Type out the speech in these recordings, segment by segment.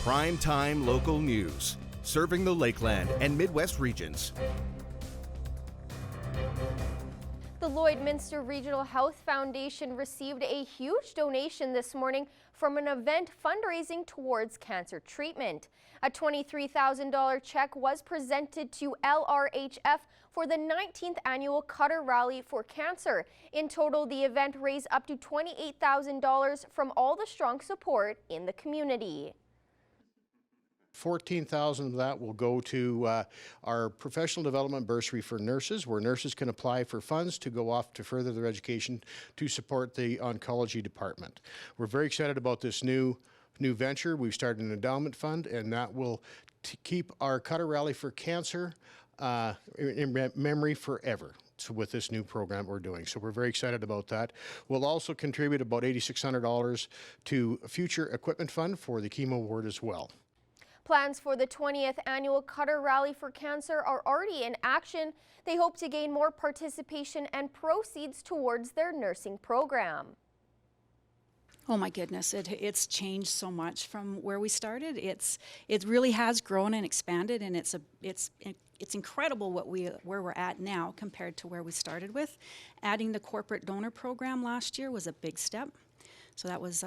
Prime-time local news, serving the Lakeland and Midwest regions. The Lloydminster Regional Health Foundation received a huge donation this morning from an event fundraising towards cancer treatment. A $23,000 check was presented to LRHF for the 19th annual Cutter Rally for Cancer. In total, the event raised up to $28,000 from all the strong support in the community. 14,000 of that will go to our professional development bursary for nurses, where nurses can apply for funds to go off to further their education to support the oncology department. We're very excited about this new venture. We've started an endowment fund, and that will keep our Cutter Rally for Cancer in memory forever. So with this new program we're doing. So we're very excited about that. We'll also contribute about $8,600 to a future equipment fund for the chemo ward as well. Plans for the 20th annual Cutter Rally for Cancer are already in action. They hope to gain more participation and proceeds towards their nursing program. Oh my goodness, it's changed so much from where we started. It really has grown and expanded, and it's incredible where we're at now compared to where we started with. Adding the corporate donor program last year was a big step. So that was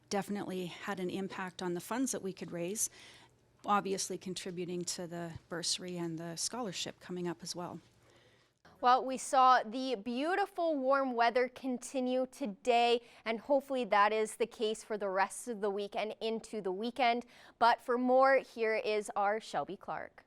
definitely had an impact on the funds that we could raise. Obviously contributing to the bursary and the scholarship coming up as well. Well, we saw the beautiful warm weather continue today, and hopefully that is the case for the rest of the week and into the weekend. But for more, here is our Shelby Clark.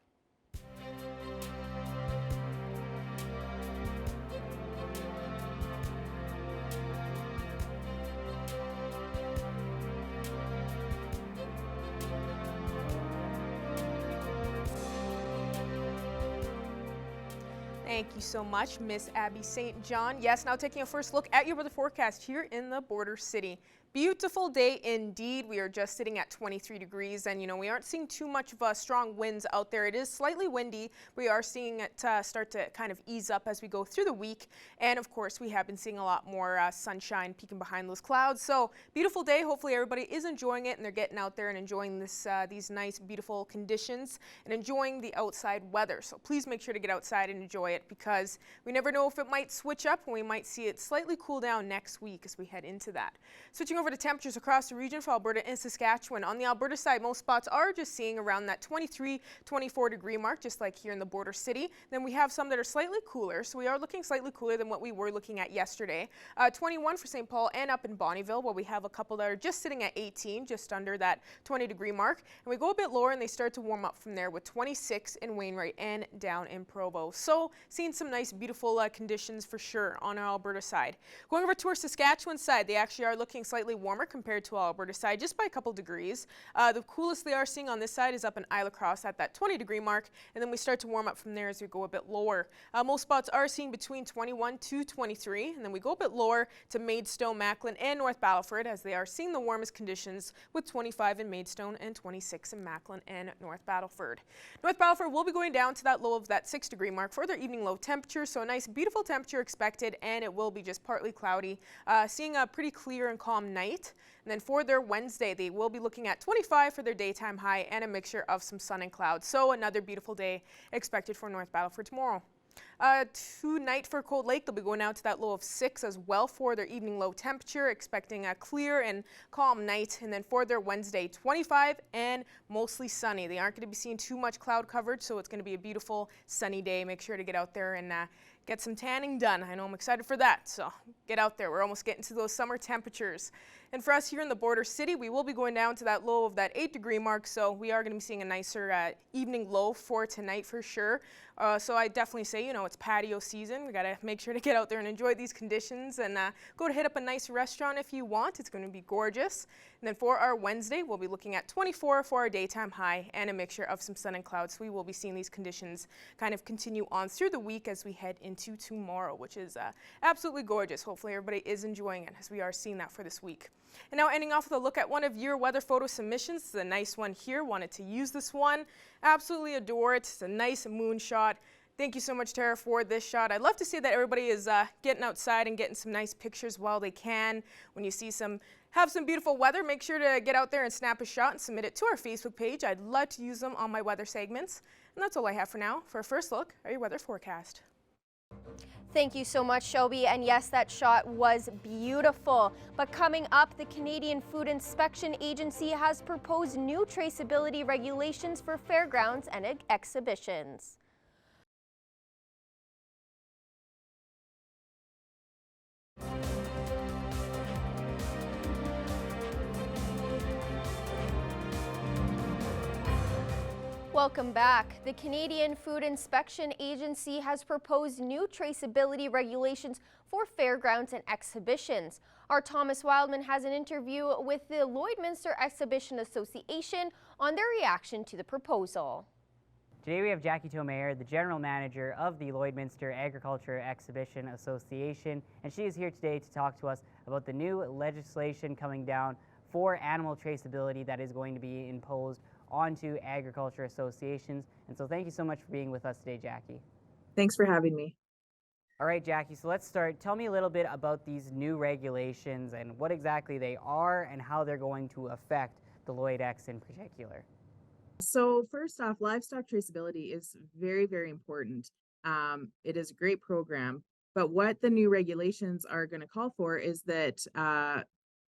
Thank you so much, Miss Abby St. John. Yes, now taking a first look at your weather forecast here in the border city. Beautiful day indeed. We are just sitting at 23 degrees, and we aren't seeing too much of strong winds out there. It is slightly windy. We are seeing it start to kind of ease up as we go through the week, and of course we have been seeing a lot more sunshine peeking behind those clouds. So beautiful day. Hopefully everybody is enjoying it and they're getting out there and enjoying this these nice beautiful conditions and enjoying the outside weather. So please make sure to get outside and enjoy it, because we never know if it might switch up and we might see it slightly cool down next week as we head into that. Switching over to temperatures across the region for Alberta and Saskatchewan. On the Alberta side, most spots are just seeing around that 23, 24 degree mark, just like here in the border city. Then we have some that are slightly cooler, so we are looking slightly cooler than what we were looking at yesterday. 21 for St. Paul and up in Bonnyville, while we have a couple that are just sitting at 18, just under that 20 degree mark. And we go a bit lower and they start to warm up from there with 26 in Wainwright and down in Provo. So seeing some nice, beautiful conditions for sure on our Alberta side. Going over to our Saskatchewan side, they actually are looking slightly warmer compared to our Alberta side, just by a couple degrees. The coolest they are seeing on this side is up in Isla Cross at that 20 degree mark, and then we start to warm up from there as we go a bit lower. Most spots are seeing between 21 to 23, and then we go a bit lower to Maidstone, Macklin, and North Battleford, as they are seeing the warmest conditions with 25 in Maidstone and 26 in Macklin and North Battleford. North Battleford will be going down to that low of that 6 degree mark for their evening low temperature, so a nice beautiful temperature expected, and it will be just partly cloudy, seeing a pretty clear and calm night. And then for their Wednesday, they will be looking at 25 for their daytime high and a mixture of some sun and clouds. So another beautiful day expected for North Battleford tomorrow. Tonight for Cold Lake, they'll be going out to that low of 6 as well for their evening low temperature, expecting a clear and calm night. And then for their Wednesday, 25 and mostly sunny. They aren't going to be seeing too much cloud coverage, so it's going to be a beautiful sunny day. Make sure to get out there and get some tanning done. I know I'm excited for that, so get out there. We're almost getting to those summer temperatures. And for us here in the border city, we will be going down to that low of that 8 degree mark, so we are going to be seeing a nicer evening low for tonight for sure. So I definitely say, it's patio season. We got to make sure to get out there and enjoy these conditions, and go to hit up a nice restaurant if you want. It's going to be gorgeous. And then for our Wednesday, we'll be looking at 24 for our daytime high and a mixture of some sun and clouds. So we will be seeing these conditions kind of continue on through the week as we head into tomorrow, which is absolutely gorgeous. Hopefully everybody is enjoying it as we are seeing that for this week. And now ending off with a look at one of your weather photo submissions. This is a nice one here. Wanted to use this one. Absolutely adore it. It's a nice moon shot. Thank you so much, Tara, for this shot. I'd love to see that everybody is getting outside and getting some nice pictures while they can. When you see some have some beautiful weather, make sure to get out there and snap a shot and submit it to our Facebook page. I'd love to use them on my weather segments. And that's all I have for now. For a first look at your weather forecast. Thank you so much, Shelby. And yes, that shot was beautiful. But coming up, the Canadian Food Inspection Agency has proposed new traceability regulations for fairgrounds and exhibitions. Welcome back. The Canadian Food Inspection Agency has proposed new traceability regulations for fairgrounds and exhibitions. Our Thomas Wildman has an interview with the Lloydminster Exhibition Association on their reaction to the proposal. Today we have Jackie Tomayer, the General Manager of the Lloydminster Agriculture Exhibition Association, and she is here today to talk to us about the new legislation coming down for animal traceability that is going to be imposed onto agriculture associations. And so thank you so much for being with us today, Jackie. Thanks for having me. All right, Jackie, so let's start. Tell me a little bit about these new regulations and what exactly they are and how they're going to affect the LloydX in particular. So first off, livestock traceability is very, very important. It is a great program, but what the new regulations are going to call for is that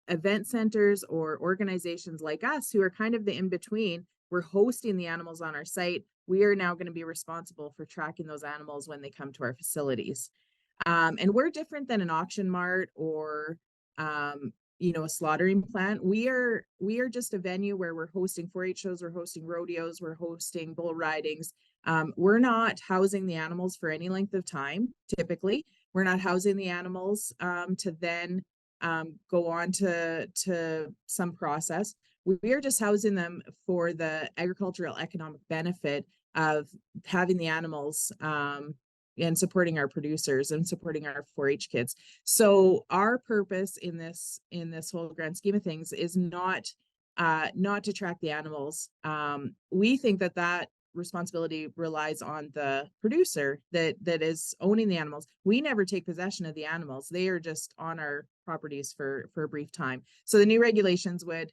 event centers or organizations like us who are kind of the in-between, we're hosting the animals on our site. We are now going to be responsible for tracking those animals when they come to our facilities. And we're different than an auction mart or, a slaughtering plant. We are just a venue where we're hosting 4-H shows, we're hosting rodeos, we're hosting bull ridings. We're not housing the animals for any length of time, typically. We're not housing the animals to then go on to some process. We are just housing them for the agricultural economic benefit of having the animals and supporting our producers and supporting our 4-H kids. So our purpose in this whole grand scheme of things is not to track the animals. We think that responsibility relies on the producer that is owning the animals. We never take possession of the animals. They are just on our properties for a brief time. So the new regulations would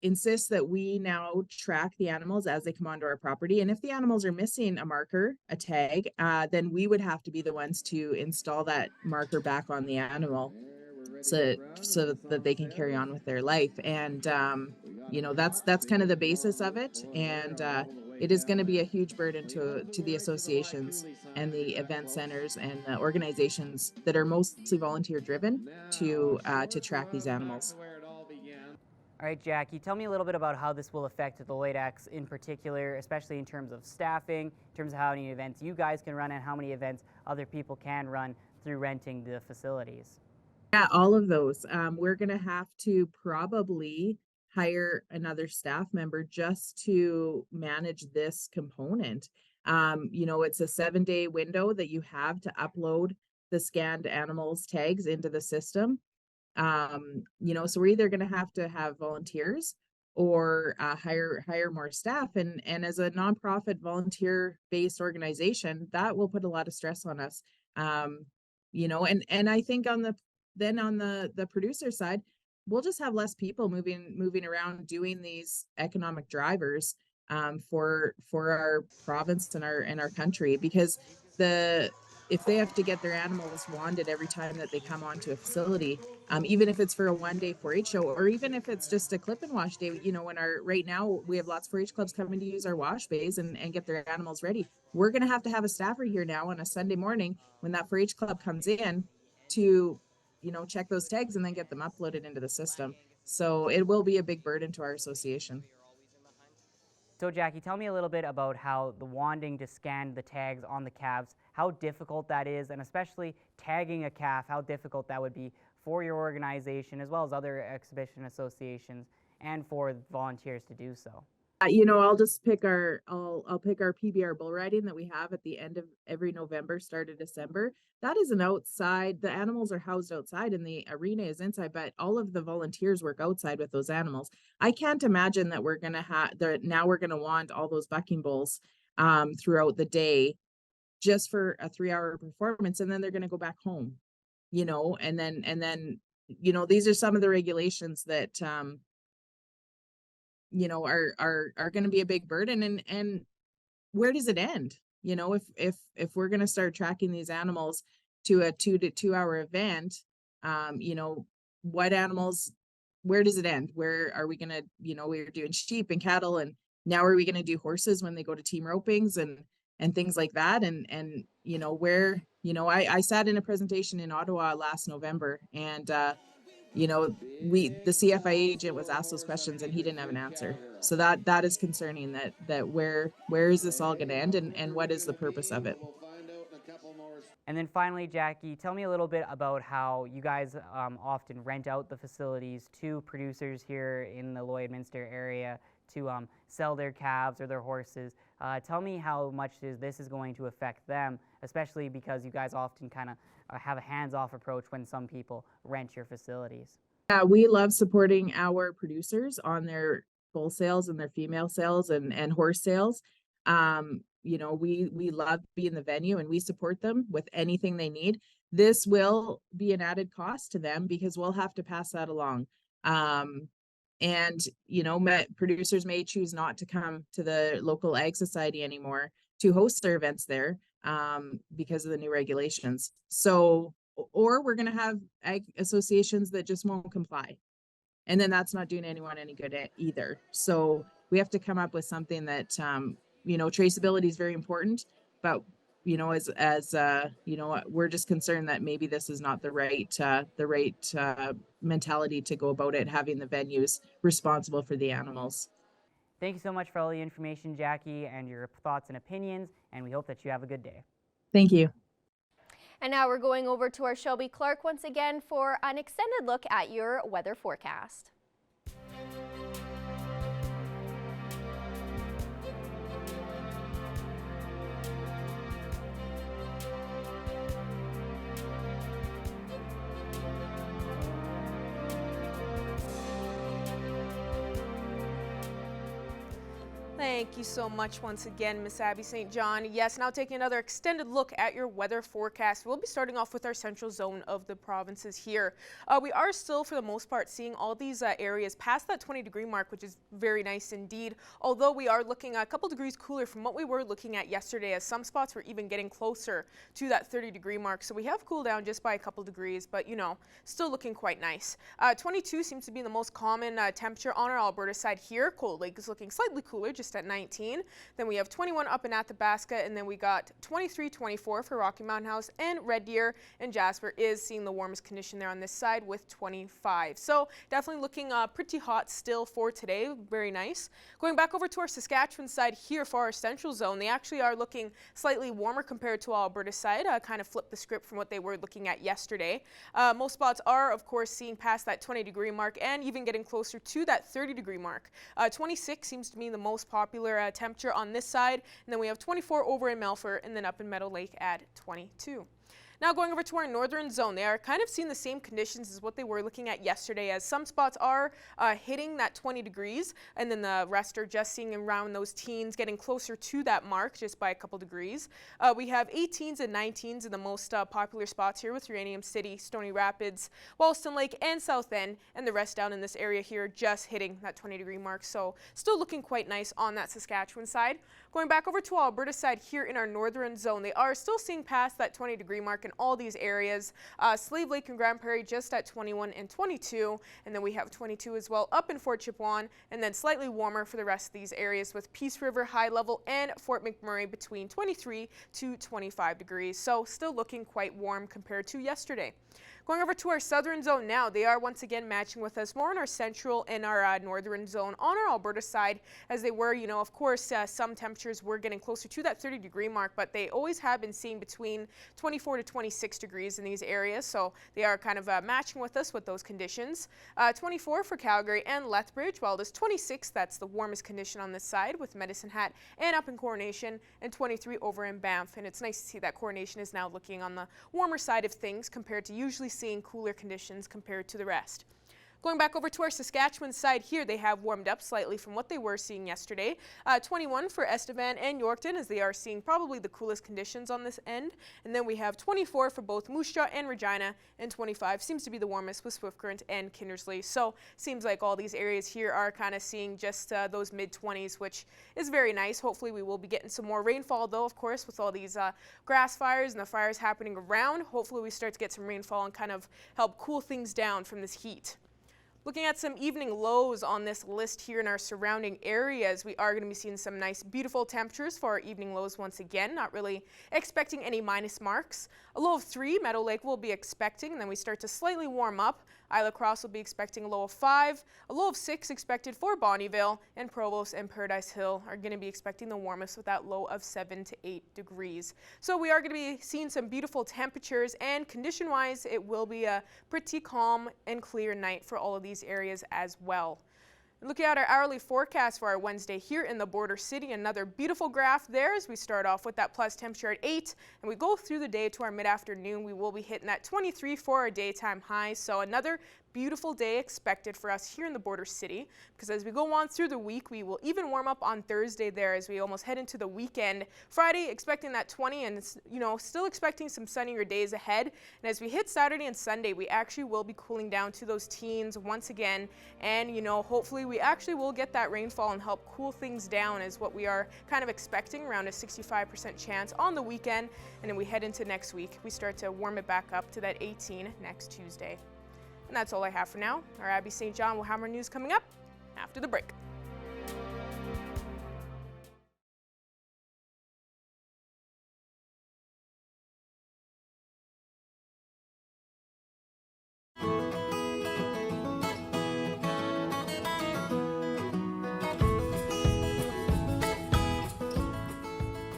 insist that we now track the animals as they come onto our property. And if the animals are missing a marker, a tag, then we would have to be the ones to install that marker back on the animal so that they can carry on with their life. And that's kind of the basis of it. And it is going to be a huge burden to the associations and the event centers and the organizations that are mostly volunteer driven to track these animals. All right, Jackie, tell me a little bit about how this will affect the LloydX in particular, especially in terms of staffing, in terms of how many events you guys can run and how many events other people can run through renting the facilities. Yeah, all of those. We're going to have to probably hire another staff member just to manage this component. It's a 7-day window that you have to upload the scanned animals tags into the system. So we're either going to have volunteers or hire more staff. And as a nonprofit volunteer-based organization, that will put a lot of stress on us. And I think on the producer side, we'll just have less people moving around doing these economic drivers for our province and our country, because if they have to get their animals wanded every time that they come onto a facility, even if it's for a 1-day 4-H show, or even if it's just a clip and wash day, right now we have lots of 4-H clubs coming to use our wash bays and get their animals ready. We're going to have a staffer here now on a Sunday morning when that 4-H club comes in to, check those tags and then get them uploaded into the system. So it will be a big burden to our association. So Jackie, tell me a little bit about how the wanding to scan the tags on the calves, how difficult that is, and especially tagging a calf, how difficult that would be for your organization as well as other exhibition associations and for volunteers to do so. I'll pick our PBR bull riding that we have at the end of every November, start of December. That is an outside. The animals are housed outside and the arena is inside, but all of the volunteers work outside with those animals. I can't imagine that we're going to want all those bucking bulls throughout the day just for a 3-hour performance, and then they're going to go back home, and then you know, these are some of the regulations that, you know, are going to be a big burden. And where does it end? You know, if we're going to start tracking these animals to a 2 hour event, you know, what animals, where does it end? Where are we going to, you know, we're doing sheep and cattle, and now are we going to do horses when they go to team ropings and things like that? And, you know, where, you know, I sat in a presentation in Ottawa last November, and, you know, the CFI agent was asked those questions and he didn't have an answer. So that is concerning, that where is this all going to end, and what is the purpose of it? And then finally, Jackie, tell me a little bit about how you guys often rent out the facilities to producers here in the Lloydminster area to sell their calves or their horses. Tell me how much this is going to affect them, especially because you guys often kind of have a hands-off approach when some people rent your facilities. Yeah, we love supporting our producers on their bull sales and their female sales and horse sales. You know, we love being the venue, and we support them with anything they need. This will be an added cost to them because we'll have to pass that along. And, you know, producers may choose not to come to the local ag society anymore to host their events there, because of the new regulations. So, or we're going to have ag associations that just won't comply. And then that's not doing anyone any good either. So we have to come up with something that, you know, traceability is very important, but, you know, as you know, we're just concerned that maybe this is not the right mentality to go about it, having the venues responsible for the animals. Thank you so much for all the information, Jackie, and your thoughts and opinions, and we hope that you have a good day. Thank you. And now we're going over to our Shelby Clark once again for an extended look at your weather forecast. Thank you so much once again, Miss Abby St. John. Yes, now taking another extended look at your weather forecast. We'll be starting off with our central zone of the provinces here. We are still, for the most part, seeing all these areas past that 20-degree mark, which is very nice indeed. Although we are looking a couple degrees cooler from what we were looking at yesterday, as some spots were even getting closer to that 30-degree mark. So we have cooled down just by a couple degrees, but, you know, still looking quite nice. 22 seems to be the most common temperature on our Alberta side here. Cold Lake is looking slightly cooler, just at 19. Then we have 21 up in Athabasca, and then we got 23, 24 for Rocky Mountain House, and Red Deer and Jasper is seeing the warmest condition there on this side with 25. So definitely looking pretty hot still for today. Very nice. Going back over to our Saskatchewan side here for our central zone, they actually are looking slightly warmer compared to our Alberta side. Kind of flipped the script from what they were looking at yesterday. Most spots are, of course, seeing past that 20-degree mark and even getting closer to that 30-degree mark. 26 seems to be the most popular temperature on this side, and then we have 24 over in Melfort, and then up in Meadow Lake at 22. Now going over to our northern zone, they are kind of seeing the same conditions as what they were looking at yesterday, as some spots are hitting that 20 degrees, and then the rest are just seeing around those teens, getting closer to that mark just by a couple degrees. We have 18s and 19s in the most popular spots here with Uranium City, Stony Rapids, Wollaston Lake, and South End, and the rest down in this area here just hitting that 20-degree mark. So still looking quite nice on that Saskatchewan side. Going back over to our Alberta side here in our northern zone, they are still seeing past that 20-degree mark in all these areas. Slave Lake and Grand Prairie just at 21 and 22, and then we have 22 as well up in Fort Chipewyan, and then slightly warmer for the rest of these areas with Peace River, High Level, and Fort McMurray between 23 to 25 degrees. So still looking quite warm compared to yesterday. Going over to our southern zone now, they are once again matching with us more in our central and our northern zone on our Alberta side, as they were, you know, of course, some temperatures were getting closer to that 30-degree mark, but they always have been seeing between 24 to 26 degrees in these areas, so they are kind of matching with us with those conditions. 24 for Calgary and Lethbridge, while this 26, that's the warmest condition on this side with Medicine Hat and up in Coronation, and 23 over in Banff, and it's nice to see that Coronation is now looking on the warmer side of things compared to usually seeing cooler conditions compared to the rest. Going back over to our Saskatchewan side here, they have warmed up slightly from what they were seeing yesterday. 21 for Estevan and Yorkton, as they are seeing probably the coolest conditions on this end. And then we have 24 for both Moose Jaw and Regina, and 25 seems to be the warmest with Swift Current and Kindersley. So seems like all these areas here are kind of seeing just those mid-20s, which is very nice. Hopefully we will be getting some more rainfall, though, of course, with all these grass fires and the fires happening around. Hopefully we start to get some rainfall and kind of help cool things down from this heat. Looking at some evening lows on this list here in our surrounding areas, we are going to be seeing some nice, beautiful temperatures for our evening lows once again. Not really expecting any minus marks. A low of 3, Meadow Lake will be expecting, and then we start to slightly warm up. Isla Cross will be expecting a low of 5, a low of 6 expected for Bonnyville, and Provost and Paradise Hill are going to be expecting the warmest with that low of 7 to 8 degrees. So we are going to be seeing some beautiful temperatures, and condition-wise, it will be a pretty calm and clear night for all of these areas as well. Looking at our hourly forecast for our Wednesday here in the Border City, another beautiful graph there as we start off with that plus temperature at 8, and we go through the day to our mid-afternoon. We will be hitting that 23 for our daytime high, so another beautiful day expected for us here in the Border City, because as we go on through the week, we will even warm up on Thursday there as we almost head into the weekend. Friday, expecting that 20, and still expecting some sunnier days ahead. And as we hit Saturday and Sunday, we actually will be cooling down to those teens once again, and hopefully we actually will get that rainfall and help cool things down, is what we are kind of expecting, around a 65% chance on the weekend. And then we head into next week, we start to warm it back up to that 18 next Tuesday. And that's all I have for now. Our Abby St. John will have more news coming up after the break.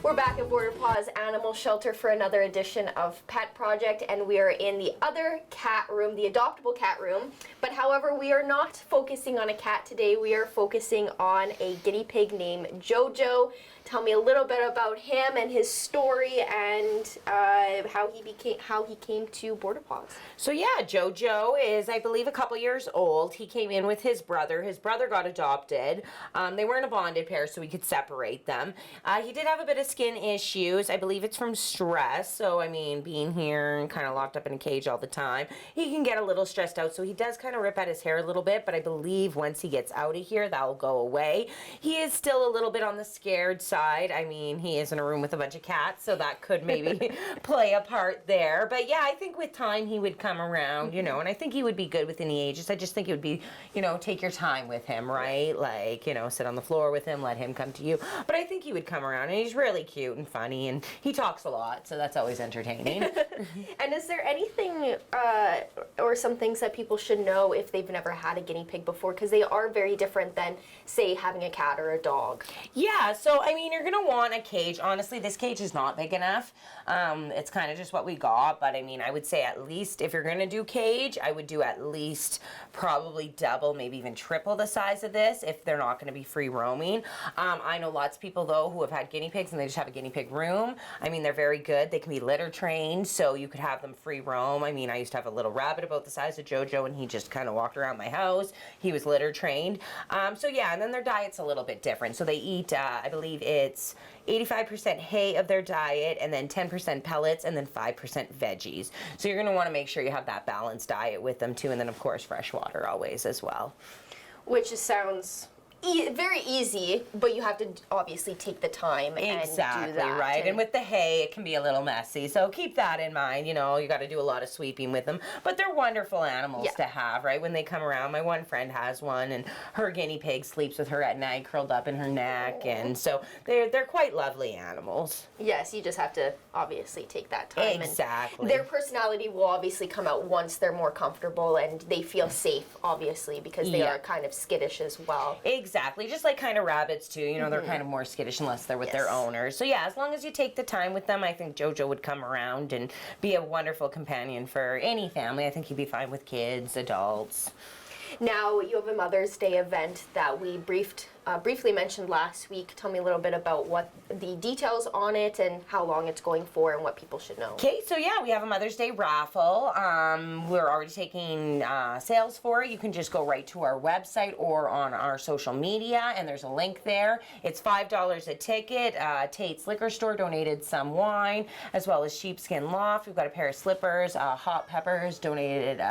We're back at Border Paws Animal Shelter for another edition of Pet Project, and we are in the other cat room, the adoptable cat room. But however, we are not focusing on a cat today. We are focusing on a guinea pig named Jojo. Tell me a little bit about him and his story, and how he came to Border Paws. So yeah, Jojo is, I believe, a couple years old. He came in with his brother. His brother got adopted. They weren't a bonded pair, so we could separate them. He did have a bit of skin issues. I believe it's from stress. So, I mean, being here and kind of locked up in a cage all the time, he can get a little stressed out. So he does kind of rip at his hair a little bit, but I believe once he gets out of here, that'll go away. He is still a little bit on the scared side. I mean, he is in a room with a bunch of cats, so that could maybe play a part there. But yeah, I think with time he would come around, and I think he would be good with any ages. I just think it would be, take your time with him, right? Like, sit on the floor with him, let him come to you. But I think he would come around, and he's really cute and funny, and he talks a lot, so that's always entertaining. And is there anything or some things that people should know if they've never had a guinea pig before? Because they are very different than, say, having a cat or a dog. Yeah, so, I mean, you're going to want a cage. Honestly, this cage is not big enough. It's kind of just what we got, but I mean, I would say at least if you're going to do cage, I would do at least probably double, maybe even triple the size of this if they're not going to be free roaming. I know lots of people, though, who have had guinea pigs and they just have a guinea pig room. I mean, they're very good. They can be litter trained, so you could have them free roam. I mean, I used to have a little rabbit about the size of Jojo, and he just kind of walked around my house. He was litter trained. So yeah, and then their diet's a little bit different. So they eat, I believe it's 85% hay of their diet, and then 10% pellets, and then 5% veggies. So you're going to want to make sure you have that balanced diet with them too, and then of course fresh water always as well. Which sounds very easy, but you have to obviously take the time and do that. Right. And with the hay, it can be a little messy. So keep that in mind. You got to do a lot of sweeping with them. But they're wonderful animals to have, right? When they come around, my one friend has one, and her guinea pig sleeps with her at night, curled up in her neck. And so they're quite lovely animals. Yes, you just have to obviously take that time. Exactly. And their personality will obviously come out once they're more comfortable and they feel safe, obviously, because they are kind of skittish as well. Exactly, just like kind of rabbits too, they're kind of more skittish unless they're with their owners. So yeah, as long as you take the time with them, I think Jojo would come around and be a wonderful companion for any family. I think he'd be fine with kids, adults. Now, you have a Mother's Day event that we briefed briefly mentioned last week. Tell me a little bit about what the details on it and how long it's going for and what people should know. Okay, so yeah, we have a Mother's Day raffle. We're already taking sales for it. You can just go right to our website or on our social media, and there's a link there. It's $5 a ticket. Tate's Liquor Store donated some wine, as well as Sheepskin Loft. We've got a pair of slippers. Hot Peppers donated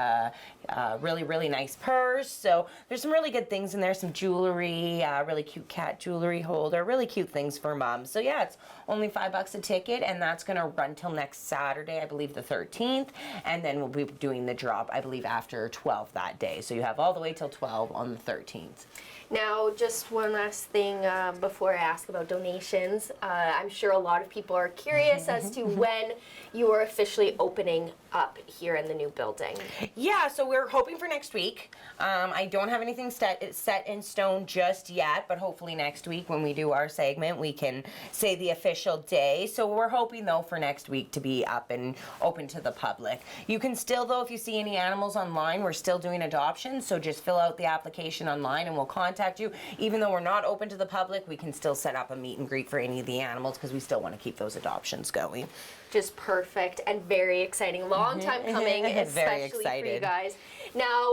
really, really nice purse. So there's some really good things in there, some jewelry, really cute cat jewelry holder, really cute things for moms. So yeah, it's only $5 a ticket, and that's going to run till next Saturday, I believe the 13th, and then we'll be doing the drop, I believe, after 12 that day. So you have all the way till 12 on the 13th. Now, just one last thing before I ask about donations. I'm sure a lot of people are curious as to when you are officially opening up here in the new building. Yeah, so we're hoping for next week. I don't have anything set in stone just yet, but hopefully next week when we do our segment, we can say the official day. So we're hoping, though, for next week to be up and open to the public. You can still, though, if you see any animals online, we're still doing adoptions, so just fill out the application online and we'll contact you. Even though we're not open to the public, we can still set up a meet and greet for any of the animals because we still want to keep those adoptions going. Just perfect and very exciting. Long time coming, especially for you guys. Now,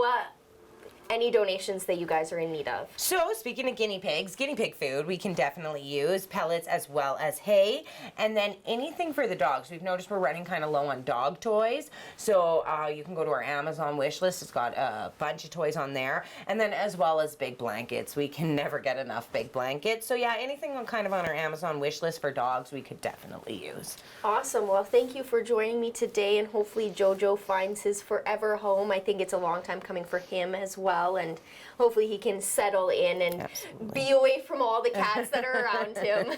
any donations that you guys are in need of? So speaking of guinea pigs, guinea pig food we can definitely use, pellets as well as hay, and then anything for the dogs. We've noticed we're running kind of low on dog toys, so you can go to our Amazon wish list. It's got a bunch of toys on there, and then as well as big blankets. We can never get enough big blankets. So yeah, anything kind of on our Amazon wish list for dogs we could definitely use. Awesome. Well, thank you for joining me today, and hopefully Jojo finds his forever home. I think it's a long time coming for him as well, and hopefully he can settle in and be away from all the cats that are around him.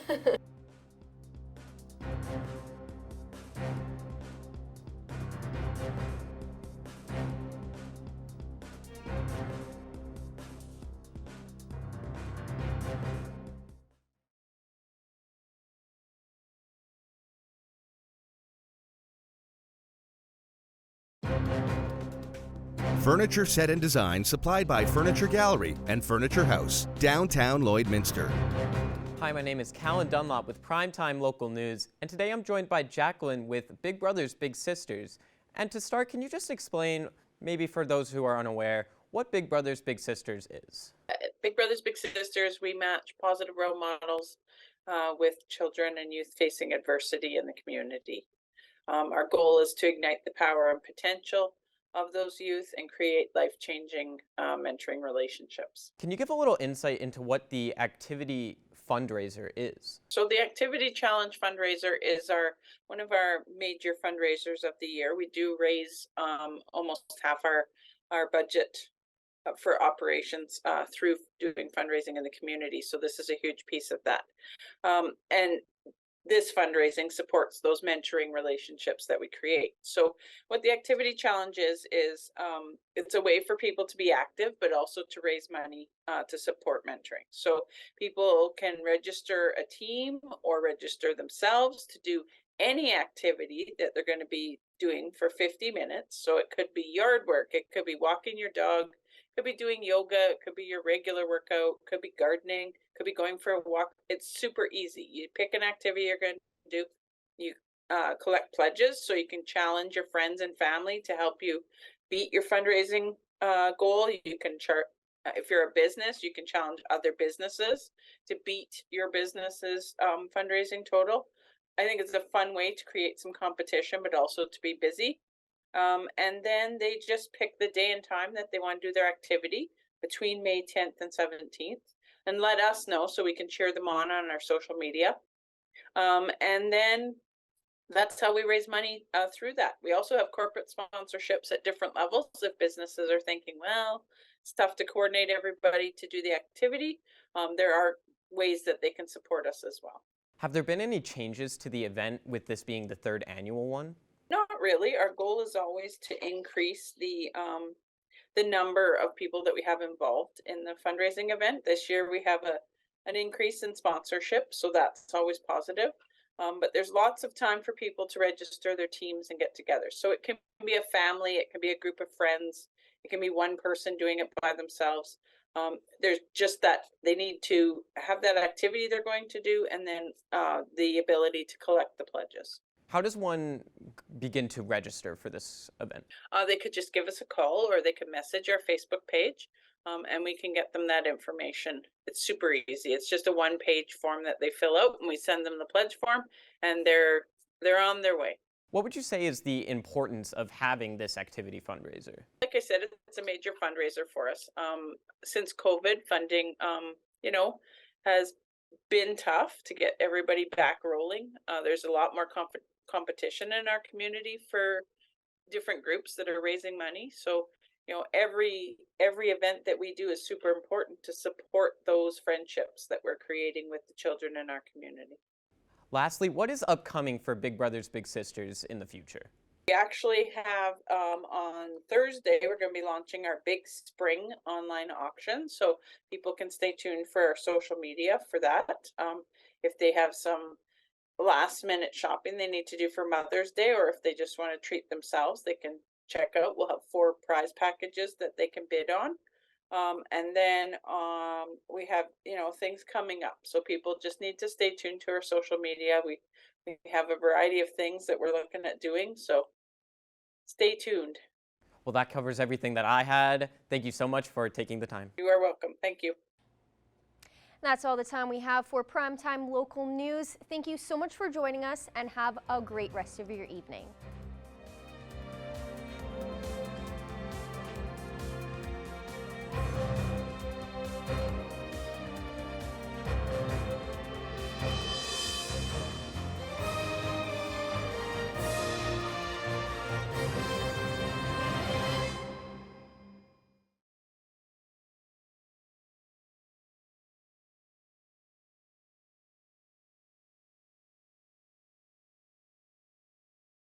Furniture set and design supplied by Furniture Gallery and Furniture House, downtown Lloydminster. Hi, my name is Callan Dunlop with Primetime Local News, and today I'm joined by Jacqueline with Big Brothers Big Sisters. And to start, can you just explain, maybe for those who are unaware, what Big Brothers Big Sisters is? Big Brothers Big Sisters, we match positive role models with children and youth facing adversity in the community. Our goal is to ignite the power and potential of those youth and create life-changing mentoring relationships. Can you give a little insight into what the activity fundraiser is? So the Activity Challenge fundraiser is one of our major fundraisers of the year. We do raise almost half our budget for operations through doing fundraising in the community. So this is a huge piece of that. And this fundraising supports those mentoring relationships that we create. So what the Activity Challenge is it's a way for people to be active, but also to raise money to support mentoring. So people can register a team or register themselves to do any activity that they're going to be doing for 50 minutes. So it could be yard work, it could be walking your dog, it could be doing yoga, it could be your regular workout, it could be gardening, could be going for a walk. It's super easy. You pick an activity you're going to do. You collect pledges so you can challenge your friends and family to help you beat your fundraising goal. You can if you're a business, you can challenge other businesses to beat your business's fundraising total. I think it's a fun way to create some competition, but also to be busy. And then they just pick the day and time that they want to do their activity between May 10th and 17th. And let us know so we can cheer them on our social media. And then that's how we raise money through that. We also have corporate sponsorships at different levels. If businesses are thinking, well, it's tough to coordinate everybody to do the activity, there are ways that they can support us as well. Have there been any changes to the event with this being the third annual one? Not really. Our goal is always to increase the number of people that we have involved in the fundraising event. This year we have an increase in sponsorship, so that's always positive. But there's lots of time for people to register their teams and get together. So it can be a family, it can be a group of friends, it can be one person doing it by themselves. There's just that they need to have that activity they're going to do, and then the ability to collect the pledges. How does one begin to register for this event? They could just give us a call, or they could message our Facebook page, and we can get them that information. It's super easy. It's just a one-page form that they fill out, and we send them the pledge form, and they're on their way. What would you say is the importance of having this activity fundraiser? Like I said, it's a major fundraiser for us. Since COVID, funding, has been tough to get everybody back rolling. There's a lot more competition in our community for different groups that are raising money. So, every event that we do is super important to support those friendships that we're creating with the children in our community. Lastly, what is upcoming for Big Brothers Big Sisters in the future? We actually have on Thursday, we're going to be launching our big spring online auction. So people can stay tuned for our social media for that. If they have some last minute shopping they need to do for Mother's Day, or if they just want to treat themselves, they can check out. We'll have 4 prize packages that they can bid on. And then we have, things coming up. So people just need to stay tuned to our social media. We have a variety of things that we're looking at doing. So stay tuned. Well, that covers everything that I had. Thank you so much for taking the time. You are welcome. Thank you. That's all the time we have for Primetime Local News. Thank you so much for joining us, and have a great rest of your evening.